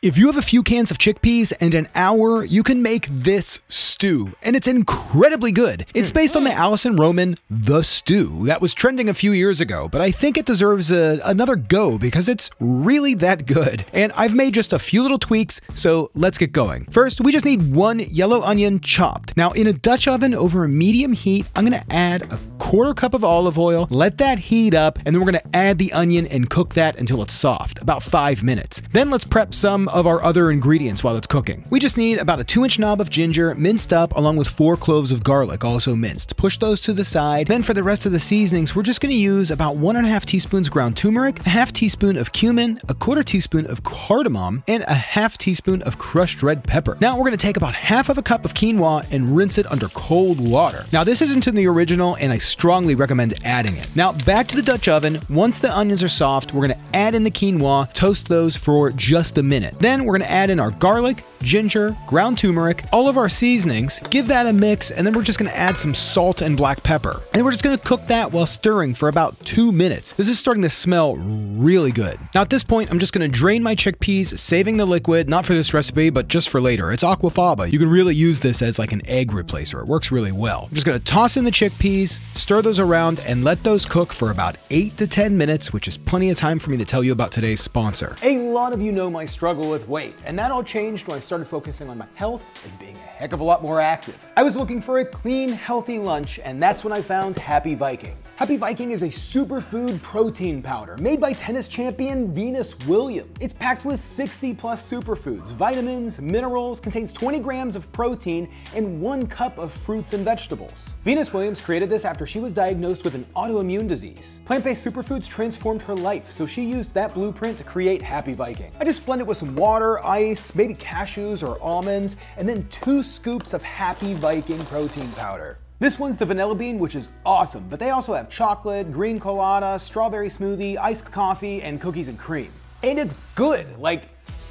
If you have a few cans of chickpeas and an hour, you can make this stew, and it's incredibly good. It's based on the Alison Roman The Stew that was trending a few years ago, but I think it deserves another go because it's really that good. And I've made just a few little tweaks, so let's get going. First, we just need 1 yellow onion chopped. Now, in a Dutch oven over a medium heat, I'm gonna add a 1/4 cup of olive oil, let that heat up, and then we're gonna add the onion and cook that until it's soft, about 5 minutes. Then let's prep some of our other ingredients while it's cooking. We just need about a 2-inch knob of ginger, minced up, along with 4 cloves of garlic, also minced. Push those to the side. Then for the rest of the seasonings, we're just gonna use about 1½ teaspoons ground turmeric, a 1/2 teaspoon of cumin, a 1/4 teaspoon of cardamom, and a 1/2 teaspoon of crushed red pepper. Now we're gonna take about 1/2 cup of quinoa and rinse it under cold water. Now this isn't in the original, and I strongly recommend adding it. Now back to the Dutch oven. Once the onions are soft, we're gonna add in the quinoa, toast those for just a minute. Then we're gonna add in our garlic, ginger, ground turmeric, all of our seasonings, give that a mix, and then we're just gonna add some salt and black pepper. And we're just gonna cook that while stirring for about 2 minutes. This is starting to smell really good. Now at this point, I'm just gonna drain my chickpeas, saving the liquid, not for this recipe, but just for later. It's aquafaba. You can really use this as like an egg replacer. It works really well. I'm just gonna toss in the chickpeas, stir those around, and let those cook for about 8 to 10 minutes, which is plenty of time for me to tell you about today's sponsor. A lot of you know my struggle with weight, and that all changed when I started focusing on my health and being a heck of a lot more active. I was looking for a clean, healthy lunch, and that's when I found Happy Viking. Happy Viking is a superfood protein powder made by tennis champion Venus Williams. It's packed with 60+ superfoods, vitamins, minerals, contains 20 grams of protein, and 1 cup of fruits and vegetables. Venus Williams created this after she was diagnosed with an autoimmune disease. Plant-based superfoods transformed her life, so she used that blueprint to create Happy Viking. I just blend it with some water, ice, maybe cashews or almonds, and then 2 scoops of Happy Viking protein powder. This one's the vanilla bean, which is awesome, but they also have chocolate, green colada, strawberry smoothie, iced coffee, and cookies and cream. And it's good, like,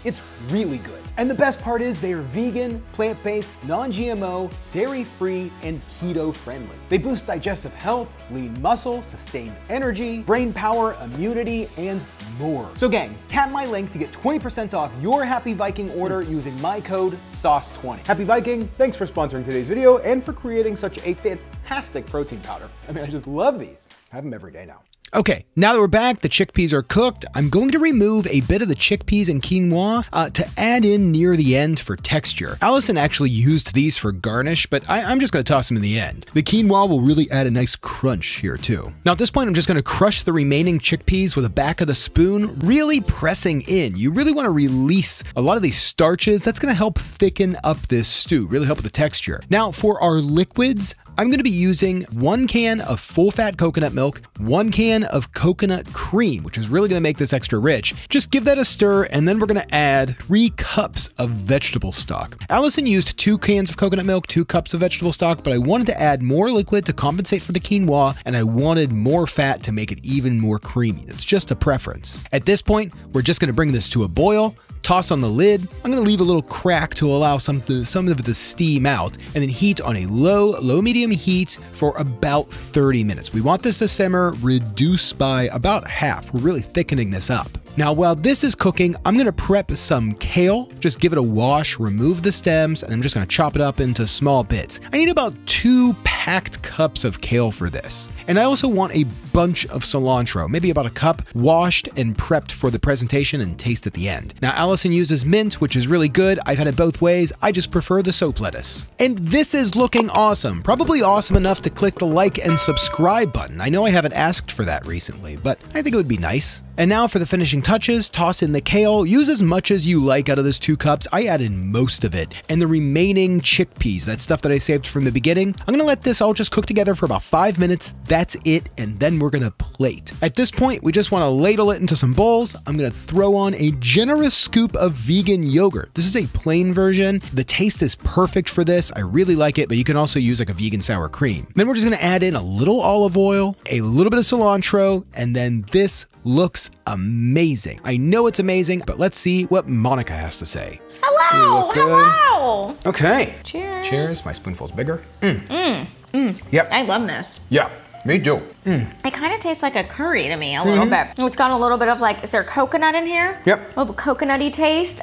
it's really good. And the best part is they are vegan, plant-based, non-GMO, dairy-free, and keto-friendly. They boost digestive health, lean muscle, sustained energy, brain power, immunity, and more. So gang, tap my link to get 20% off your Happy Viking order using my code SAUCE20. Happy Viking, thanks for sponsoring today's video and for creating such a fantastic protein powder. I mean, I just love these. I have them every day now. Okay, now that we're back, the chickpeas are cooked. I'm going to remove a bit of the chickpeas and quinoa to add in near the end for texture. Alison actually used these for garnish, but I'm just gonna toss them in the end. The quinoa will really add a nice crunch here too. Now at this point, I'm just gonna crush the remaining chickpeas with the back of the spoon, really pressing in. You really wanna release a lot of these starches. That's gonna help thicken up this stew, really help with the texture. Now for our liquids, I'm gonna be using 1 can of full-fat coconut milk, 1 can of coconut cream, which is really gonna make this extra rich. Just give that a stir, and then we're gonna add 3 cups of vegetable stock. Alison used 2 cans of coconut milk, 2 cups of vegetable stock, but I wanted to add more liquid to compensate for the quinoa, and I wanted more fat to make it even more creamy. It's just a preference. At this point, we're just gonna bring this to a boil, toss on the lid. I'm gonna leave a little crack to allow some of the steam out, and then heat on a low-medium heat for about 30 minutes. We want this to simmer, reduce by about half. We're really thickening this up. Now, while this is cooking, I'm gonna prep some kale, just give it a wash, remove the stems, and I'm just gonna chop it up into small bits. I need about 2 packed cups of kale for this. And I also want a bunch of cilantro, maybe about a cup, washed and prepped for the presentation and taste at the end. Now, Alison uses mint, which is really good. I've had it both ways. I just prefer the soap lettuce. And this is looking awesome. Probably awesome enough to click the like and subscribe button. I know I haven't asked for that recently, but I think it would be nice. And now for the finishing touches, toss in the kale. Use as much as you like out of this 2 cups. I added most of it. And the remaining chickpeas, that stuff that I saved from the beginning, I'm gonna let this all just cook together for about 5 minutes. That's it, and then we're gonna plate. At this point, we just wanna ladle it into some bowls. I'm gonna throw on a generous scoop of vegan yogurt. This is a plain version. The taste is perfect for this. I really like it, but you can also use like a vegan sour cream. Then we're just gonna add in a little olive oil, a little bit of cilantro, and then this looks amazing. I know it's amazing, but let's see what Monica has to say. Hello, hello. Okay. Cheers. Cheers. My spoonful's bigger. Yep. I love this. Yeah. Me too. It kind of tastes like a curry to me a little bit. It's got a little bit of like, is there coconut in here? Yep. A little coconutty taste.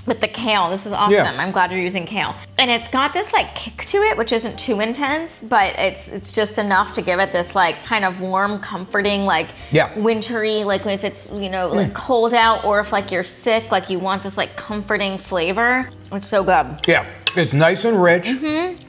With the kale, this is awesome. Yeah. I'm glad you're using kale. And it's got this like kick to it, which isn't too intense, but it's just enough to give it this like kind of warm, comforting, like wintry, like if it's, you know, like cold out, or if like you're sick, like you want this like comforting flavor. It's so good. Yeah. It's nice and rich.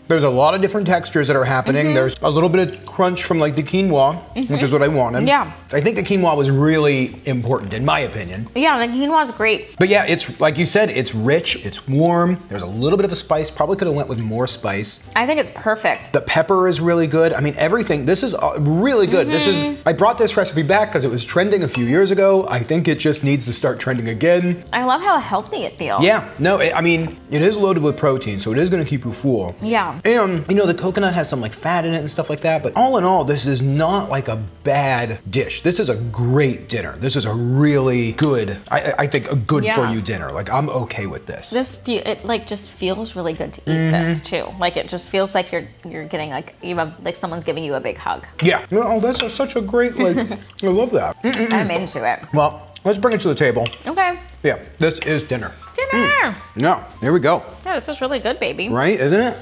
There's a lot of different textures that are happening. There's a little bit of crunch from like the quinoa, which is what I wanted. Yeah. I think the quinoa was really important, in my opinion. Yeah, the quinoa is great. But yeah, it's like you said, it's rich, it's warm. There's a little bit of a spice. Probably could have went with more spice. I think it's perfect. The pepper is really good. I mean, everything. This is really good. This is. I brought this recipe back because it was trending a few years ago. I think it just needs to start trending again. I love how healthy it feels. Yeah. No, I mean, it is loaded with protein, so it is going to keep you full. Yeah. And, you know, the coconut has some like fat in it and stuff like that, but all in all, this is not like a bad dish. This is a great dinner. This is a really good, I think a good for you dinner. Like, I'm okay with this. It like just feels really good to eat this too. Like it just feels like you're getting like, like someone's giving you a big hug. Yeah. Oh, that's such a great, like, I love that. I'm into it. Well, let's bring it to the table. Okay. Yeah, this is dinner. Dinner. No, here we go. Yeah, this is really good, baby. Right, isn't it?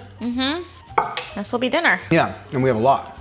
This will be dinner. Yeah, and we have a lot.